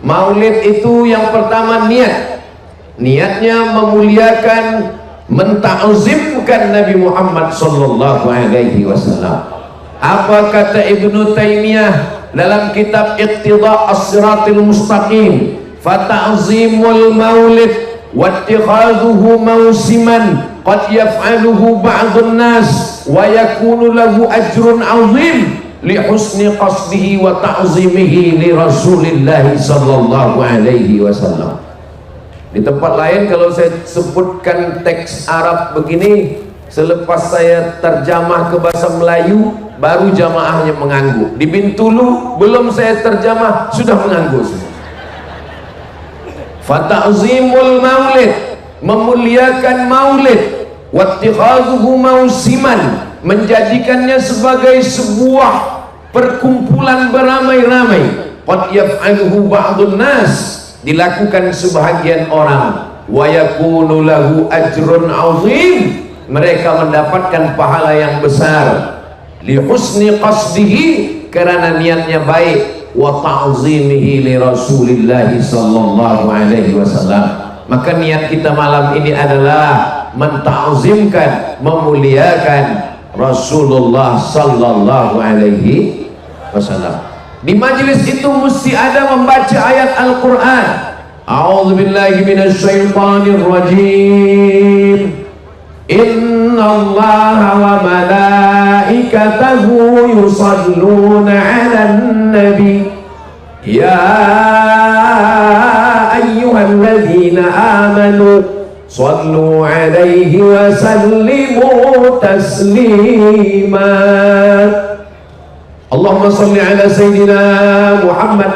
Maulid itu yang pertama niatnya memuliakan, menta'zimkan Nabi Muhammad sallallahu alaihi wasallam. Apa kata Ibnu Taimiyah dalam kitab Iqtida' as-Siratil Mustaqim? Fata'zimul maulid wattikhadhuhu mausiman qad yaf'aluhu ba'dun nas wa yakunu lahu ajrun 'azim li husni qasdihi wa ta'zimihi li Rasulillah sallallahu alaihi wasallam. Di tempat lain kalau saya sebutkan teks Arab begini, selepas saya terjemah ke bahasa Melayu baru jamaahnya mengangguk. Di Bintulu belum saya terjemah sudah mengangguk. Fata'zimul maulid, memuliakan maulid, wattikhadhuhu mausiman, menjadikannya sebagai sebuah perkumpulan beramai-ramai. Qad yaf'aluhu ba'dun nas, dilakukan sebahagian orang. Wa yakunu lahu ajrun 'azim, mereka mendapatkan pahala yang besar. Li husni qasdihi, karena niatnya baik, wa ta'zimihi li Rasulillah sallallahu alaihi wasallam. Maka niat kita malam ini adalah menta'zimkan, memuliakan Rasulullah sallallahu alaihi wasallam. Di majlis itu mesti ada membaca ayat Al-Quran. A'udzubillahi minasyaitonir rajim. Innallaha wa malaikatahu yusalluna 'alan nabi ya ayyuhalladzina amanu sallu 'alaihi wa sallimu taslima. Allahumma salli ala Sayyidina Muhammad.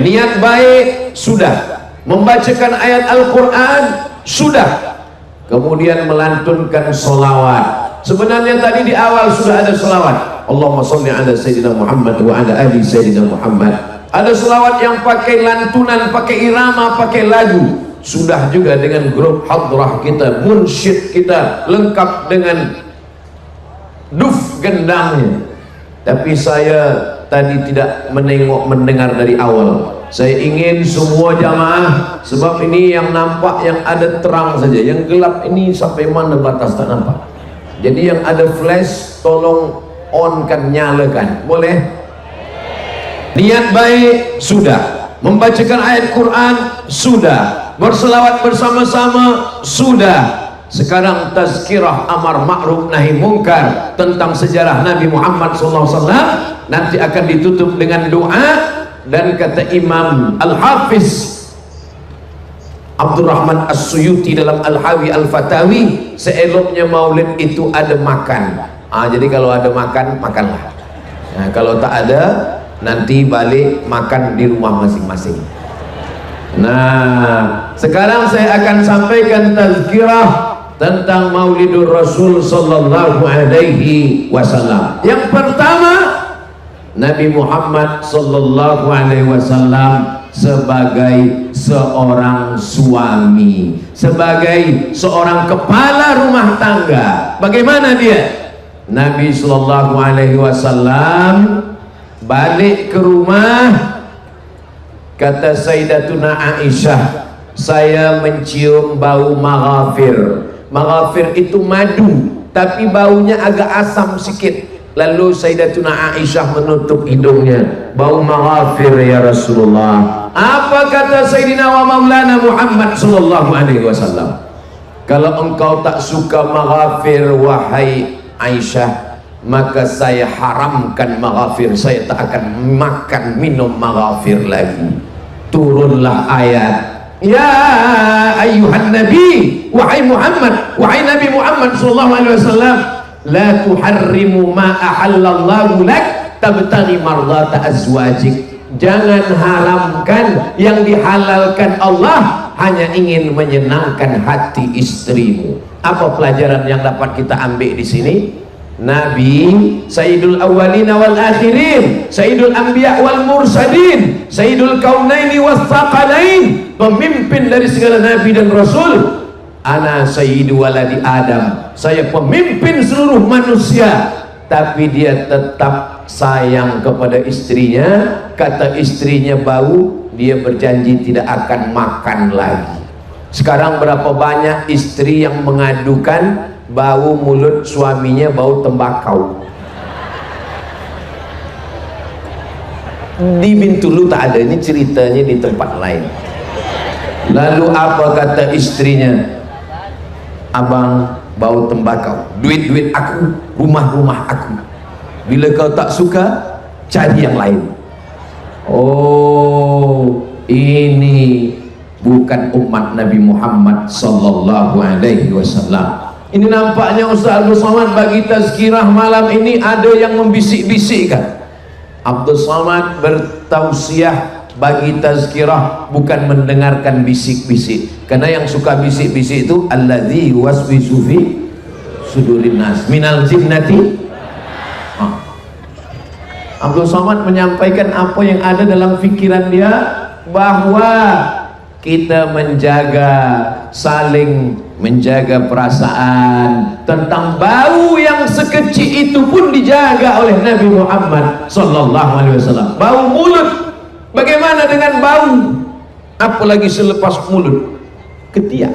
Niat baik sudah, membacakan ayat Al-Quran sudah, kemudian melantunkan sholawat. Sebenarnya tadi di awal sudah ada sholawat, Allahumma salli ala Sayyidina Muhammad wa ala ali Sayyidina Muhammad. Ada sholawat yang pakai lantunan, pakai irama, pakai lagu. Sudah juga dengan grup hadrah kita, munsyid kita, lengkap dengan duf gendangnya. Tapi saya tadi tidak mendengar dari awal. Saya ingin semua jamaah, sebab ini yang nampak yang ada terang saja, yang gelap ini sampai mana batas tak nampak. Jadi yang ada flash tolong on kan, nyalakan, boleh? Niat baik sudah, membacakan ayat Quran sudah, berselawat bersama-sama sudah. Sekarang tazkirah amar ma'ruf nahi mungkar tentang sejarah Nabi Muhammad SAW nanti akan ditutup dengan doa. Dan kata Imam Al-Hafiz Abdurrahman As-Suyuti dalam Al-Hawi Al-Fatawi, seeloknya maulid itu ada makan. Jadi kalau ada makan, makanlah. Nah, kalau tak ada, nanti balik makan di rumah masing-masing. Nah, sekarang saya akan sampaikan tazkirah tentang Maulidur Rasul sallallahu alaihi wasallam. Yang pertama, Nabi Muhammad sallallahu alaihi wasallam sebagai seorang suami, sebagai seorang kepala rumah tangga. Bagaimana dia? Nabi sallallahu alaihi wasallam balik ke rumah, kata Sayyidatuna Aisyah, saya mencium bau maghafir. Maghafir itu madu, tapi baunya agak asam sikit. Lalu Sayyidatuna Aisyah menutup hidungnya. Bau maghafir ya Rasulullah. Apa kata Sayyidina wa Maulana Muhammad sallallahu alaihi wasallam? Kalau engkau tak suka maghafir wahai Aisyah, maka saya haramkan maghafir. Saya tak akan makan minum maghafir lagi. Turunlah ayat, ya ayyuhan nabi, wahai Muhammad, wahai Nabi Muhammad sallallahu alaihi wasallam, la tuharrimu ma ahallallahu lak tabtaghi mardata azwajik. Jangan haramkan yang dihalalkan Allah hanya ingin menyenangkan hati istrimu. Apa pelajaran yang dapat kita ambil di sini? Nabi Sayyidul Awwalin wal Akhirin, Sayyidul Anbiya wal Mursalin, Sayyidul Kaunaini was Thaqalain, pemimpin dari segala nabi dan rasul. Ana sayyidu waladi Adam, saya pemimpin seluruh manusia. Tapi dia tetap sayang kepada istrinya, kata istrinya bau, dia berjanji tidak akan makan lagi. Sekarang berapa banyak istri yang mengadukan bau mulut suaminya bau tembakau. Di Bintulu tak ada, ini ceritanya di tempat lain. Lalu apa kata istrinya? Abang bau tembakau, duit-duit aku, rumah-rumah aku. Bila kau tak suka, cari yang lain. Oh, ini bukan umat Nabi Muhammad sallallahu alaihi wasallam. Ini nampaknya Ustaz Abdul Somad bagi tazkirah malam ini ada yang membisik-bisikkan. Abdul Somad bertausiah bagi tazkirah bukan mendengarkan bisik-bisik, karena yang suka bisik-bisik itu alladzi waswisu fi sudurin nas minal jinnati. Abdul Somad menyampaikan apa yang ada dalam fikiran dia, bahwa kita saling menjaga perasaan. Tentang bau yang sekecil itu pun dijaga oleh Nabi Muhammad sallallahu alaihi wasallam. Bau mulut, bagaimana dengan bau? Apalagi selepas mulut, ketiak.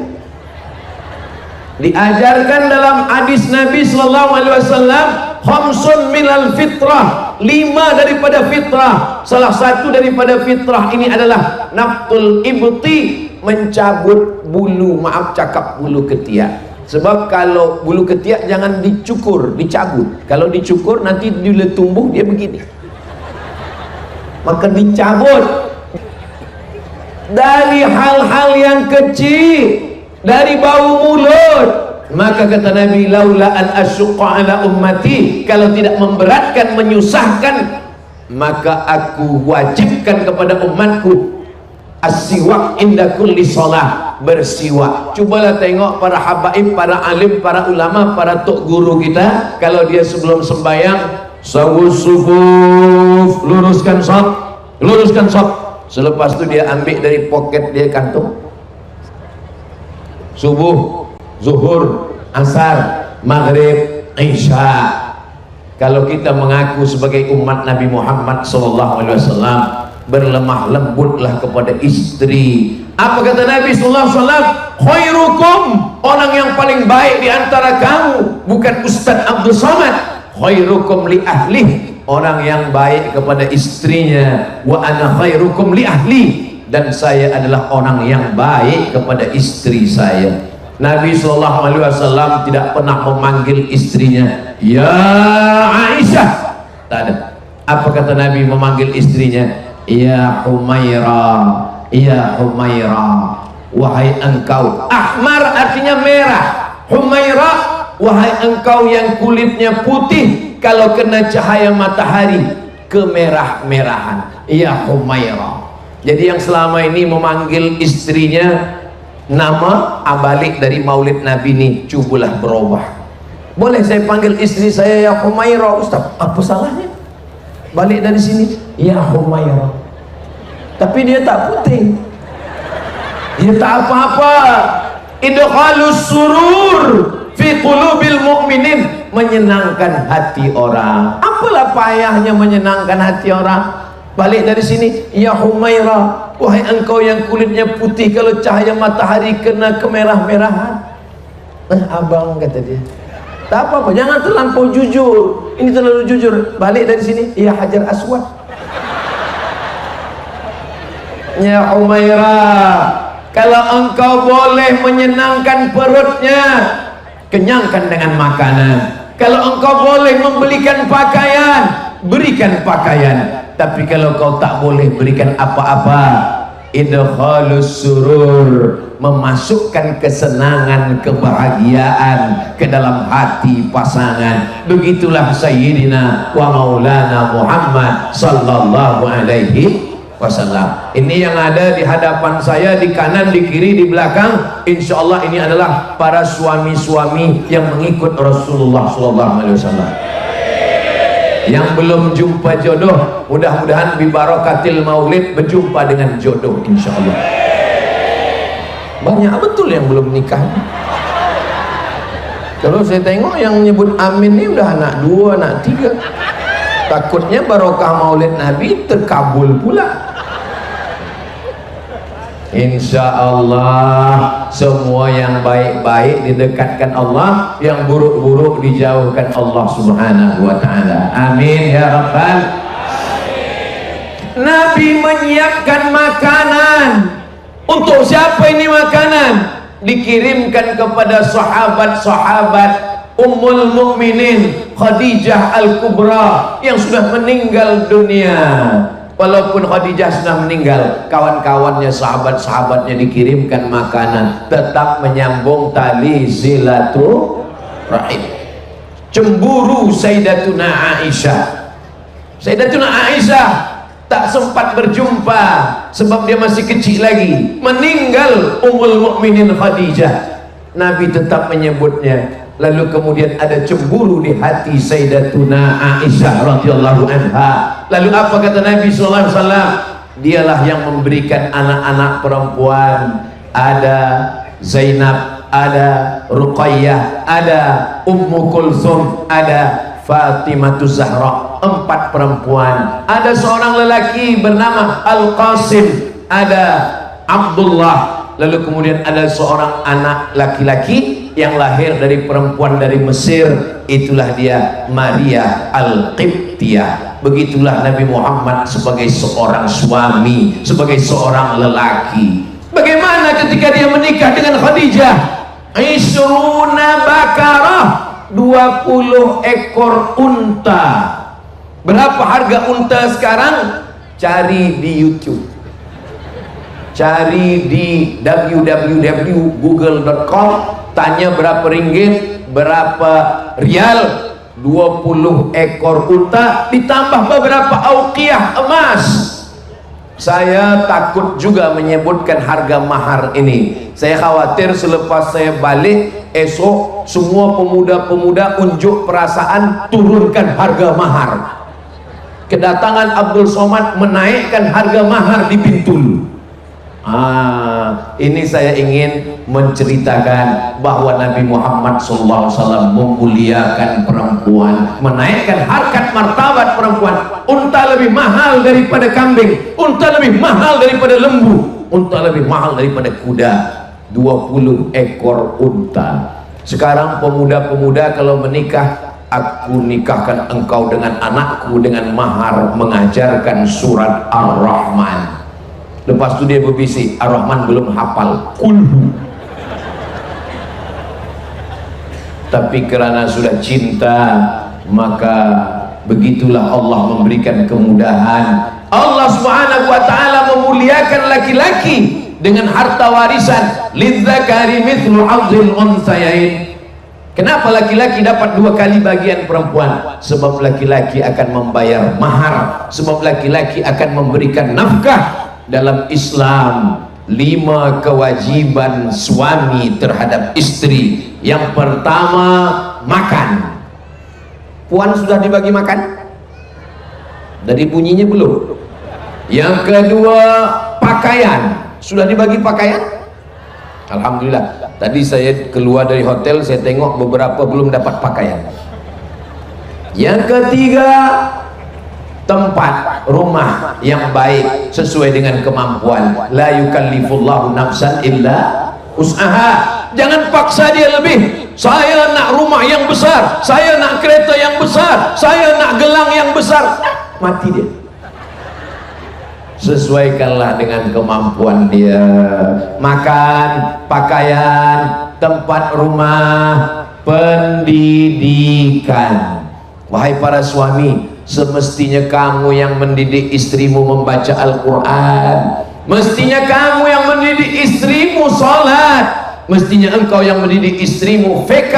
Diajarkan dalam hadis Nabi sallallahu alaihi wasallam, khamsun minal fitrah, 5 daripada fitrah. Salah satu daripada fitrah ini adalah naftul ibti, mencabut bulu, bulu ketiak. Sebab kalau bulu ketiak jangan dicukur, dicabut. Kalau dicukur nanti bila tumbuh dia begini, maka dicabut. Dari hal-hal yang kecil, dari bau mulut. Maka kata Nabi, laula an asyqa ala ummati, kalau tidak memberatkan, menyusahkan, maka aku wajibkan kepada umatku as-siwak inda kulli shalah, bersiwak. Cobalah tengok para habaib, para alim, para ulama, para tok guru kita, kalau dia sebelum sembahyang, sawus sufuf, luruskan shaf. Selepas itu dia ambil dari poket dia kantung, subuh, zuhur, asar, maghrib, isya. Kalau kita mengaku sebagai umat Nabi Muhammad SAW, berlemah lembutlah kepada istri. Apa kata Nabi SAW? Khairukum, orang yang paling baik di antara kamu, bukan Ustaz Abdul Somad. Khairukum li ahli, orang yang baik kepada istrinya. Wa ana khairukum li ahli, dan saya adalah orang yang baik kepada istri saya. Nabi SAW tidak pernah memanggil istrinya ya Aisyah, tak ada. Apa kata Nabi memanggil istrinya? Ya Humaira, ya Humaira, wahai engkau. Ahmar artinya merah. Humaira, wahai engkau yang kulitnya putih, kalau kena cahaya matahari kemerah-merahan. Ya Humaira. Jadi yang selama ini memanggil istrinya nama abalik dari maulid Nabi ini, cubalah berubah. Boleh saya panggil istri saya ya Humaira, Ustaz? Apa salahnya? Balik dari sini ya Humaira, tapi dia tak putih, dia tak apa-apa. Idkhalus surur fi qulubil mu'minin, menyenangkan hati orang. Apalah payahnya menyenangkan hati orang? Balik dari sini ya Humaira, wahai engkau yang kulitnya putih, kalau cahaya matahari kena kemerah-merahan. Abang, kata dia, tak apa-apa, jangan terlampau jujur. Ini terlalu jujur. Balik dari sini ya Hajar Aswad. Ya Humaira, kalau engkau boleh menyenangkan perutnya, kenyangkan dengan makanan. Kalau engkau boleh membelikan pakaian, berikan pakaian. Tapi kalau kau tak boleh berikan apa-apa, idkhalus surur, memasukkan kesenangan, kebahagiaan ke dalam hati pasangan. Begitulah Sayyidina wa Maulana Muhammad sallallahu alaihi wasallam. Ini yang ada di hadapan saya, di kanan, di kiri, di belakang. Insya Allah ini adalah para suami-suami yang mengikut Rasulullah sallallahu alaihi wasallam. Yang belum jumpa jodoh, mudah-mudahan bibarakatil maulid berjumpa dengan jodoh insya Allah. Banyak betul yang belum nikah. Kalau saya tengok yang nyebut amin ini udah anak 2, anak 3. Takutnya barokah maulid Nabi terkabul pula. Insya Allah semua yang baik-baik didekatkan Allah, yang buruk-buruk dijauhkan Allah Subhanahu wa ta'ala. Amin ya Rabbal. Nabi menyiapkan makanan. Untuk siapa ini makanan? Dikirimkan kepada sahabat-sahabat Ummul Mukminin Khadijah Al-Kubra yang sudah meninggal dunia. Walaupun Khadijah sudah meninggal, kawan-kawannya, sahabat-sahabatnya dikirimkan makanan, tetap menyambung tali silaturahim. Cemburu Sayyidatuna Aisyah. Sayyidatuna Aisyah tak sempat berjumpa sebab dia masih kecil lagi. Meninggal Ummul Mukminin Khadijah, Nabi tetap menyebutnya. Lalu kemudian ada cemburu di hati Sayyidatuna Aisyah radhiyallahu anha. Lalu apa kata Nabi sallallahu alaihi wasallam? Dialah yang memberikan anak-anak perempuan. Ada Zainab, ada Ruqayyah, ada Ummu Kulsum, ada Fatimah Zahra. 4 perempuan. Ada seorang lelaki bernama Al-Qasim, ada Abdullah. Lalu kemudian ada seorang anak laki-laki yang lahir dari perempuan dari Mesir, itulah dia Maria Al-Qibtiyah. Begitulah Nabi Muhammad sebagai seorang suami, sebagai seorang lelaki. Bagaimana ketika dia menikah dengan Khadijah? Isruna bakarah, 20 ekor unta. Berapa harga unta sekarang? Cari di YouTube, cari di www.google.com, tanya berapa ringgit, berapa rial. 20 ekor unta ditambah beberapa auqiyah emas. Saya takut juga menyebutkan harga mahar ini. Saya khawatir selepas saya balik esok semua pemuda-pemuda unjuk perasaan turunkan harga mahar. Kedatangan Abdul Somad menaikkan harga mahar di Bintul. Ini saya ingin menceritakan bahwa Nabi Muhammad SAW memuliakan perempuan, menaikkan harkat martabat perempuan. Unta lebih mahal daripada kambing, unta lebih mahal daripada lembu, unta lebih mahal daripada kuda. 20 ekor unta. Sekarang pemuda-pemuda kalau menikah, aku nikahkan engkau dengan anakku dengan mahar mengajarkan surat Ar-Rahman. Lepas itu dia berbisik, Ar-Rahman belum hafal, kulhu. Tapi karena sudah cinta, maka begitulah Allah memberikan kemudahan. Allah Subhanahu wa ta'ala memuliakan laki-laki dengan harta warisan. Lidzakari mithlu hadzil unthayain. Kenapa laki-laki dapat 2 kali bagian perempuan? Sebab laki-laki akan membayar mahar, sebab laki-laki akan memberikan nafkah. Dalam Islam 5 kewajiban suami terhadap istri. Yang pertama, makan. Puan sudah dibagi makan? Dari bunyinya belum. Yang kedua, pakaian. Sudah dibagi pakaian? Alhamdulillah. Tadi saya keluar dari hotel, saya tengok beberapa belum dapat pakaian. Yang ketiga, tempat rumah yang baik sesuai dengan kemampuan. La yukallifullahu nafsan illa usaha. Jangan paksa dia lebih. Saya nak rumah yang besar, saya nak kereta yang besar, saya nak gelang yang besar. Mati dia. Sesuaikanlah dengan kemampuan dia. Makan, pakaian, tempat rumah, pendidikan. Wahai para suami, semestinya kamu yang mendidik istrimu membaca Al-Quran. Mestinya kamu yang mendidik istrimu salat. Mestinya engkau yang mendidik istrimu fiqh,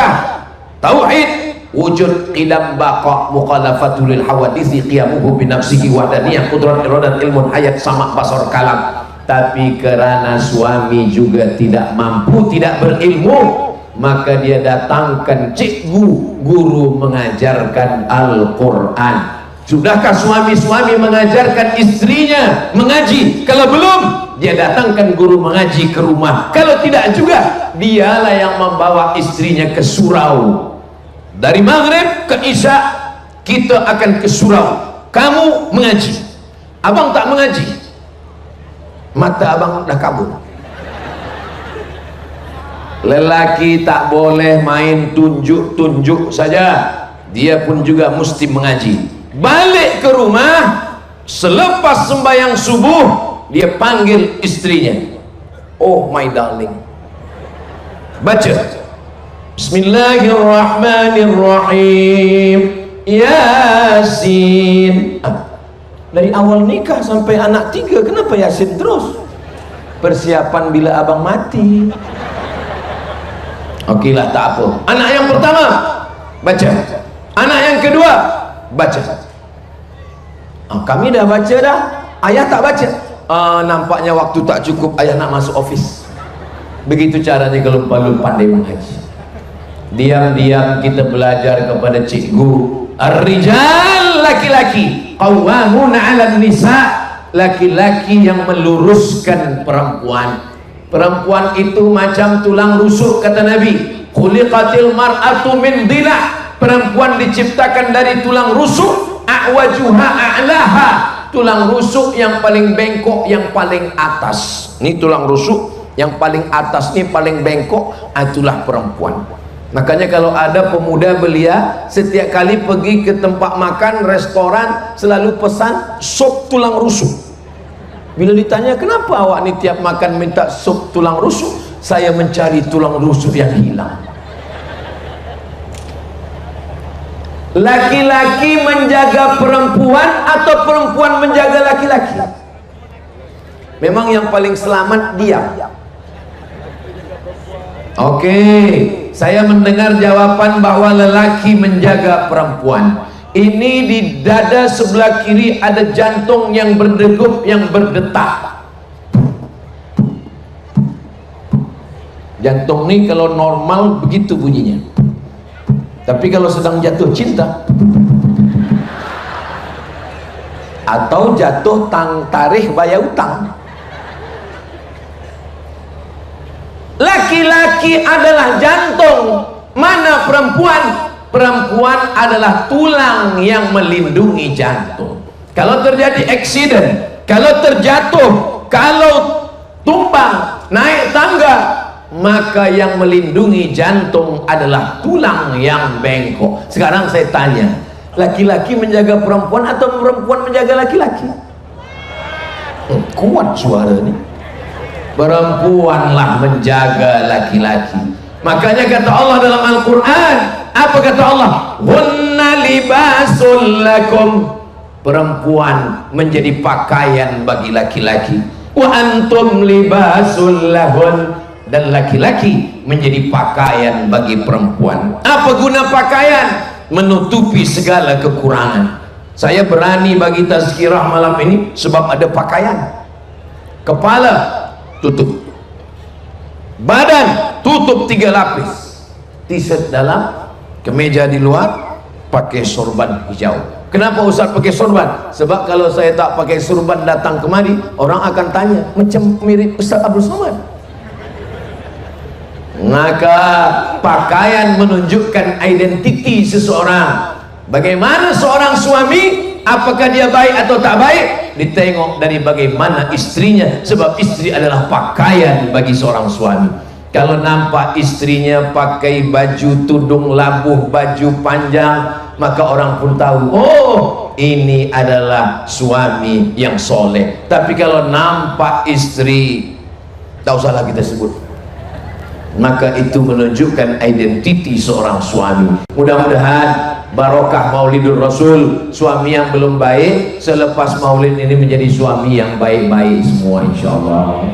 tauhid, wujud, qidam, baqa, mukhalafatul lil hawadisi, qiyamuhu binafsihi, wahdaniyah, qudrat, iradat, ilmun, hayat, sama, basar, kalam. Tapi karena suami juga tidak mampu, tidak berilmu, maka dia datangkan cikgu, guru mengajarkan Al-Quran. Sudahkah suami-suami mengajarkan istrinya mengaji? Kalau belum, dia datangkan guru mengaji ke rumah. Kalau tidak juga, dialah yang membawa istrinya ke surau. Dari maghrib ke isya, kita akan ke surau, kamu mengaji. Abang tak mengaji, mata abang dah kabur. Lelaki tak boleh main tunjuk-tunjuk saja, dia pun juga mesti mengaji. Balik ke rumah selepas sembahyang subuh, dia panggil istrinya, oh my darling, baca Bismillahirrahmanirrahim, Yasin. Dari awal nikah sampai anak 3, kenapa Yasin terus? Persiapan bila abang mati. Okey lah, tak apa. Anak yang pertama baca, anak yang kedua baca. Kami dah baca dah, ayah tak baca. Nampaknya waktu tak cukup, ayah nak masuk office. Begitu caranya kalau lu pandai mengaji. Diam-diam kita belajar kepada cikgu. Ar-rijal, laki-laki, qawwamuna 'alan nisa, laki-laki yang meluruskan perempuan. Perempuan itu macam tulang rusuk, kata Nabi. Khuliqatil mar'atu min dhila'. Perempuan diciptakan dari tulang rusuk. A'wajuha a'laha. Tulang rusuk yang paling bengkok, yang paling atas. Ini tulang rusuk yang paling atas, ini paling bengkok, itulah perempuan. Makanya kalau ada pemuda belia, setiap kali pergi ke tempat makan, restoran, selalu pesan sup tulang rusuk. Bila ditanya, kenapa awak ni tiap makan minta sup tulang rusuk? Saya mencari tulang rusuk yang hilang. Laki-laki menjaga perempuan atau perempuan menjaga laki-laki? Memang yang paling selamat diam. Oke, saya mendengar jawaban bahwa lelaki menjaga perempuan. Ini di dada sebelah kiri ada jantung yang berdegup, yang berdetak. Jantung ini kalau normal begitu bunyinya, tapi kalau sedang jatuh cinta atau jatuh tarikh bayar utang. Laki-laki adalah jantung, mana perempuan? Perempuan adalah tulang yang melindungi jantung. Kalau terjadi accident, kalau terjatuh, kalau tumbang, naik tangga, maka yang melindungi jantung adalah tulang yang bengkok. Sekarang saya tanya, laki-laki menjaga perempuan atau perempuan menjaga laki-laki? Kuat suara ini. Perempuanlah menjaga laki-laki. Makanya kata Allah dalam Al-Quran, apa kata Allah? Hunna libasul lakum. Perempuan menjadi pakaian bagi laki-laki. Wa antum libasul lahun. Dan laki-laki menjadi pakaian bagi perempuan. Apa guna pakaian? Menutupi segala kekurangan. Saya berani bagi tazkirah malam ini sebab ada pakaian. Kepala tutup, badan tutup 3 lapis, t-shirt dalam, kemeja di luar, pakai sorban hijau. Kenapa Ustaz pakai sorban? Sebab kalau saya tak pakai sorban datang kemari, orang akan tanya, macam mirip Ustaz Abdul Somad. Maka pakaian menunjukkan identiti seseorang. Bagaimana seorang suami, apakah dia baik atau tak baik, ditengok dari bagaimana istrinya. Sebab istri adalah pakaian bagi seorang suami. Kalau nampak istrinya pakai baju tudung labuh, baju panjang, maka orang pun tahu, oh ini adalah suami yang soleh. Tapi kalau nampak istri, tak usahlah kita sebut, maka itu menunjukkan identiti seorang suami. Mudah-mudahan barokah Maulidur Rasul, suami yang belum baik selepas maulid ini menjadi suami yang baik-baik semua insyaallah.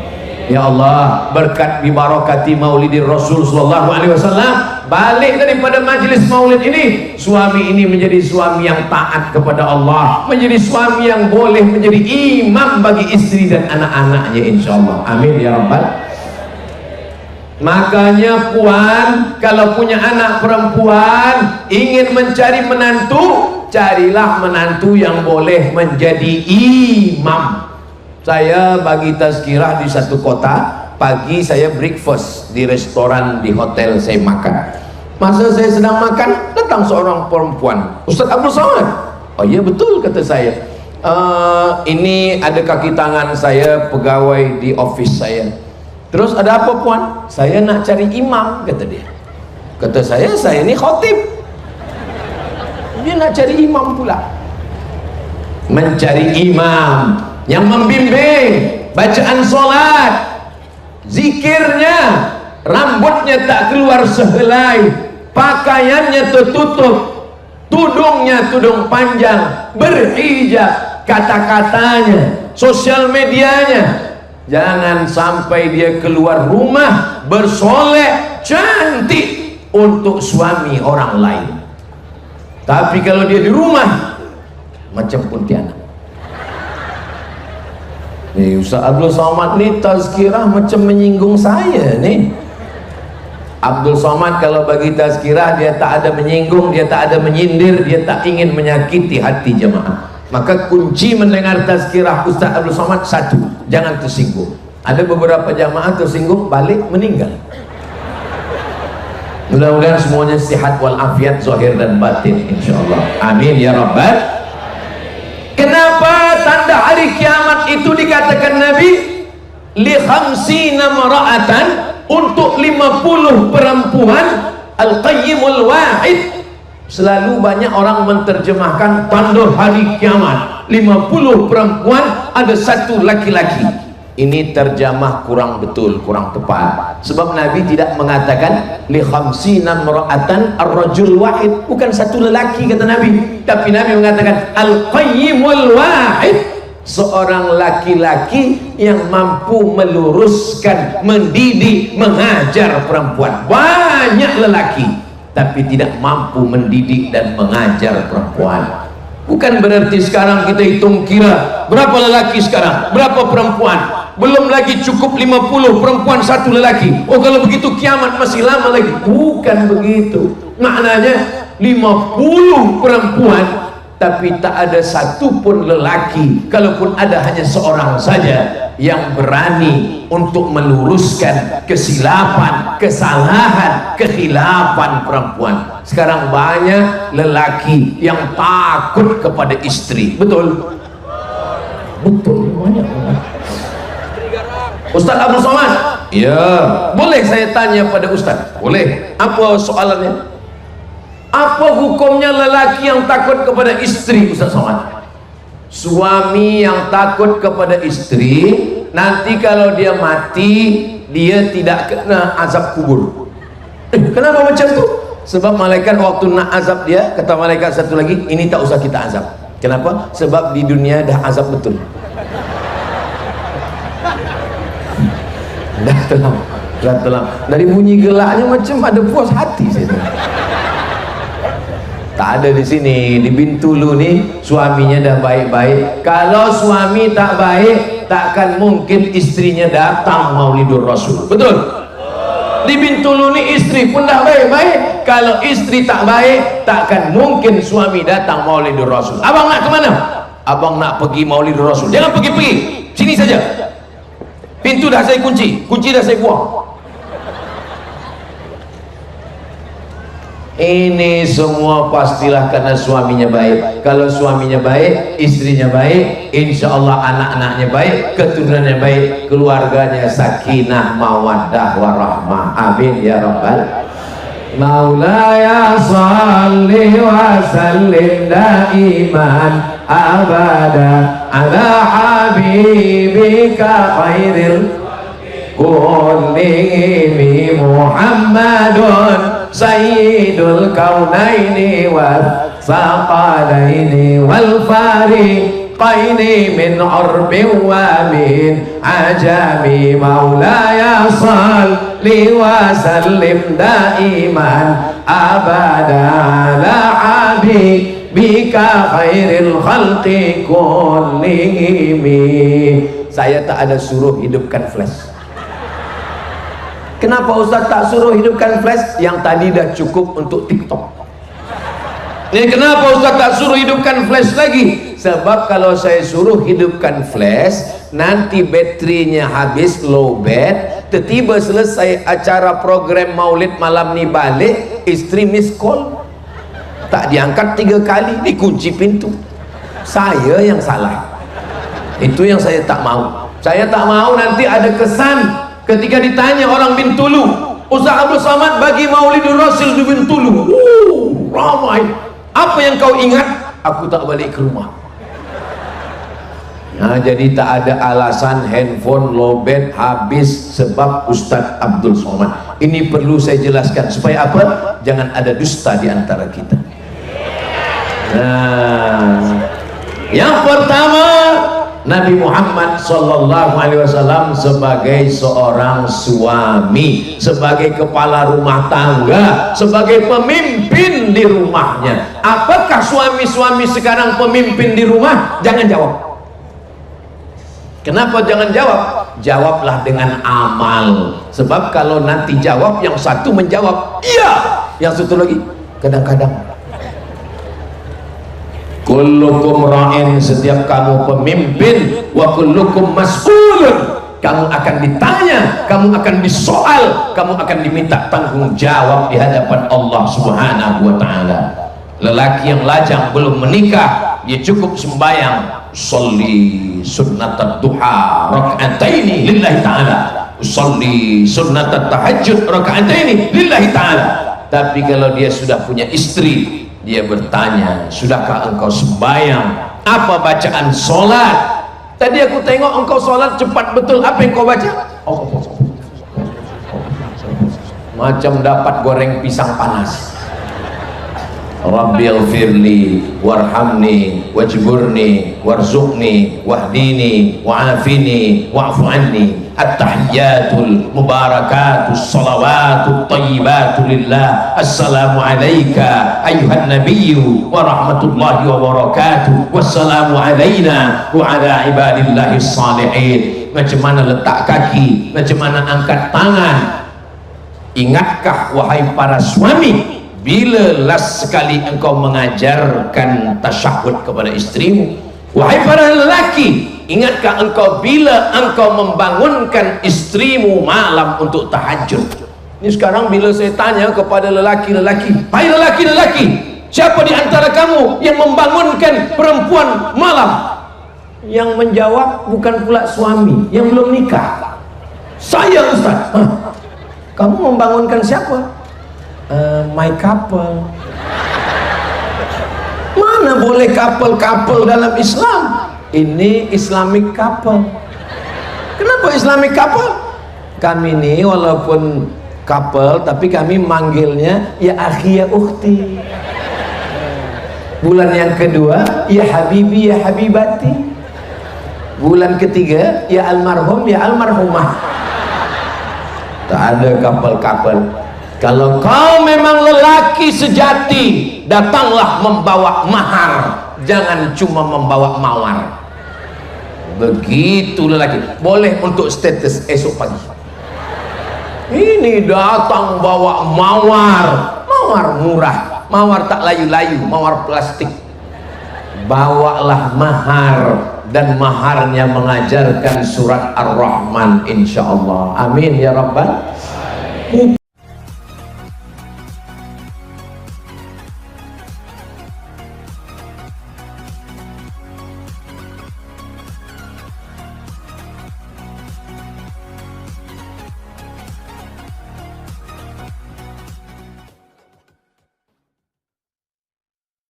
Ya Allah, berkat bibarakati Maulidir Rasul sallallahu alaihi wasallam, balik daripada majlis maulid ini, suami ini menjadi suami yang taat kepada Allah, menjadi suami yang boleh menjadi imam bagi istri dan anak-anaknya insyaallah. Amin ya rabbal. Makanya puan, kalau punya anak perempuan, ingin mencari menantu, carilah menantu yang boleh menjadi imam. Saya bagi tazkirah di satu kota, pagi saya breakfast di restoran, di hotel saya makan. Masa saya sedang makan, datang seorang perempuan, Ustaz Abdul Somad. Oh iya betul, kata saya. Ini ada kaki tangan saya, pegawai di office saya. Terus ada apa puan? Saya nak cari imam, kata dia. Kata saya ini khotib. Dia nak cari imam pula. Mencari imam yang membimbing bacaan solat, zikirnya, rambutnya tak keluar sehelai, pakaiannya tertutup, tudungnya tudung panjang, berhijab, kata-katanya, sosial medianya. Jangan sampai dia keluar rumah bersolek cantik untuk suami orang lain, tapi kalau dia di rumah macam kuntilanak. Nih Ustaz Abdul Somad ni tazkirah macam menyinggung saya nih. Abdul Somad kalau bagi tazkirah dia tak ada menyinggung, dia tak ada menyindir, dia tak ingin menyakiti hati jemaah. Maka kunci mendengar tazkirah Ustaz Abdul Somad satu, jangan tersinggung. Ada beberapa jamaah tersinggung balik meninggal. Mudah-mudahan semuanya sihat walafiat zahir dan batin insyaallah. Amin ya rabbal. Kenapa tanda hari kiamat itu dikatakan Nabi li khamsina mara'atan, untuk 50 perempuan, al-qayyimul wahid. Selalu banyak orang menerjemahkan tanda hari kiamat 50 perempuan, ada satu laki-laki. Ini terjemah kurang betul, kurang tepat. Sebab Nabi tidak mengatakan li khamsina mar'atan ar-rajul wahid, bukan satu lelaki kata Nabi, tapi Nabi mengatakan al-qayyimul wahid, seorang laki-laki yang mampu meluruskan, mendidik, mengajar perempuan. Banyak lelaki tapi tidak mampu mendidik dan mengajar perempuan. Bukan berarti sekarang kita hitung kira berapa lelaki sekarang, berapa perempuan, belum lagi cukup 50 perempuan satu lelaki. Oh kalau begitu kiamat masih lama lagi. Bukan begitu maknanya. 50 perempuan tapi tak ada satu pun lelaki, kalaupun ada hanya seorang saja yang berani untuk meluruskan kesilapan, kesalahan, kekhilafan perempuan. Sekarang banyak lelaki yang takut kepada istri. Betul? Betul, banyak. Ustaz Abdul Somad? Ya, boleh saya tanya pada Ustaz? Boleh. Apa soalannya? Apa hukumnya lelaki yang takut kepada istri, Ustaz Somad? Suami yang takut kepada istri, nanti kalau dia mati dia tidak kena azab kubur. Kenapa macam tu? Sebab malaikat waktu nak azab dia, kata malaikat satu lagi, ini tak usah kita azab. Kenapa? Sebab di dunia dah azab betul. Dah tenang. Dari bunyi gelaknya macam ada puas hati saya. Tak ada di sini. Di Bintulu ni suaminya dah baik-baik. Kalau suami tak baik, takkan mungkin istrinya datang Maulidur Rasul. Betul? Di Bintulu ni istri pun dah baik-baik. Kalau istri tak baik, takkan mungkin suami datang Maulidur Rasul. Abang nak ke mana? Abang nak pergi Maulidur Rasul. Jangan pergi-pergi. Sini saja. Pintu dah saya kunci. Kunci dah saya buang. Ini semua pastilah karena suaminya baik. Kalau suaminya baik, istrinya baik, insya Allah anak-anaknya baik, keturunannya baik, keluarganya sakinah, mawaddah, warahmah. Amin ya rabbal. Maulaya salli wa sallim daiman abada ala habibika khairil kulli Muhammadun sayyidul kaunaini wal saqalaini wal fariqaini min urbin wa min ajami. Maulaya salli wa sallim daiman abada ala habibika khairil khalqi kullihim. Saya tak ada suruh hidupkan flash. Kenapa Ustaz tak suruh hidupkan flash? Yang tadi dah cukup untuk TikTok. Ini kenapa Ustaz tak suruh hidupkan flash lagi? Sebab kalau saya suruh hidupkan flash, nanti baterainya habis, low bat. Tiba-tiba selesai acara program maulid malam ni balik, istri miss call, tak diangkat 3 kali, dikunci pintu. Saya yang salah. Itu yang saya tak mau. Saya tak mau nanti ada kesan ketika ditanya orang Bintulu, Ustaz Abdul Somad bagi Maulidur Rasul di Bintulu, ramai. Apa yang kau ingat? Aku tak balik ke rumah. Nah, jadi tak ada alasan handphone lowbat habis sebab Ustaz Abdul Somad. Ini perlu saya jelaskan supaya apa? Jangan ada dusta di antara kita. Nah, yang pertama, Nabi Muhammad SAW sebagai seorang suami, sebagai kepala rumah tangga, sebagai pemimpin di rumahnya. Apakah suami-suami sekarang pemimpin di rumah? Jangan jawab. Kenapa jangan jawab? Jawablah dengan amal. Sebab kalau nanti jawab, yang satu menjawab iya, yang satu lagi kadang-kadang. Kullukum ra'in, setiap kamu pemimpin, wa kullukum mas'ulun, kamu akan ditanya, kamu akan disoal, kamu akan diminta tanggung jawab di hadapan Allah Subhanahu wa ta'ala. Lelaki yang lajang belum menikah, dia cukup sembahyang, sholli sunnatat duha raka'ataini lillahi ta'ala, sholli sunnatat tahajud raka'ataini lillahi ta'ala. Tapi kalau dia sudah punya istri, dia bertanya, sudahkah engkau sembahyang? Apa bacaan solat? Tadi aku tengok engkau solat cepat betul. Apa yang kau baca? Macam dapat goreng pisang panas. Rabbil firli warhamni wajburni warzuqni wahdini wa'afini wa'fu anni. At-tahiyyatul mubarakatus salawatut tayyibatu lillah. Assalamu alayka ayuhan nabiyyu wa rahmatullahi wa barakatuh. Wassalamu alayna wa ala ibadillahis salihin. Macam mana letak kaki, macam mana angkat tangan. Ingatkah wahai para suami, bila last sekali engkau mengajarkan tasyahud kepada istrimu? Wahai para lelaki, ingatkah engkau bila engkau membangunkan istrimu malam untuk tahajud? Ini sekarang bila saya tanya kepada lelaki-lelaki, hai lelaki-lelaki, siapa di antara kamu yang membangunkan perempuan malam? Yang menjawab bukan pula suami, yang belum nikah. Saya, Ustaz. Kamu membangunkan siapa? My couple. Mana boleh couple dalam Islam? Ini Islamic couple. Kenapa Islamic couple? Kami ini walaupun couple, tapi kami manggilnya ya akhi ya ukhti. Bulan yang kedua ya habibi ya habibati. Bulan ketiga ya almarhum ya almarhumah. Tak ada couple. Kalau kau memang lelaki sejati, datanglah membawa mahar, jangan cuma membawa mawar. Begitu lelaki. Boleh untuk status esok pagi. Ini datang bawa mawar, mawar murah, mawar tak layu-layu, mawar plastik. Bawalah mahar, dan maharnya mengajarkan surat Ar-Rahman, insyaallah. Amin ya rabbal.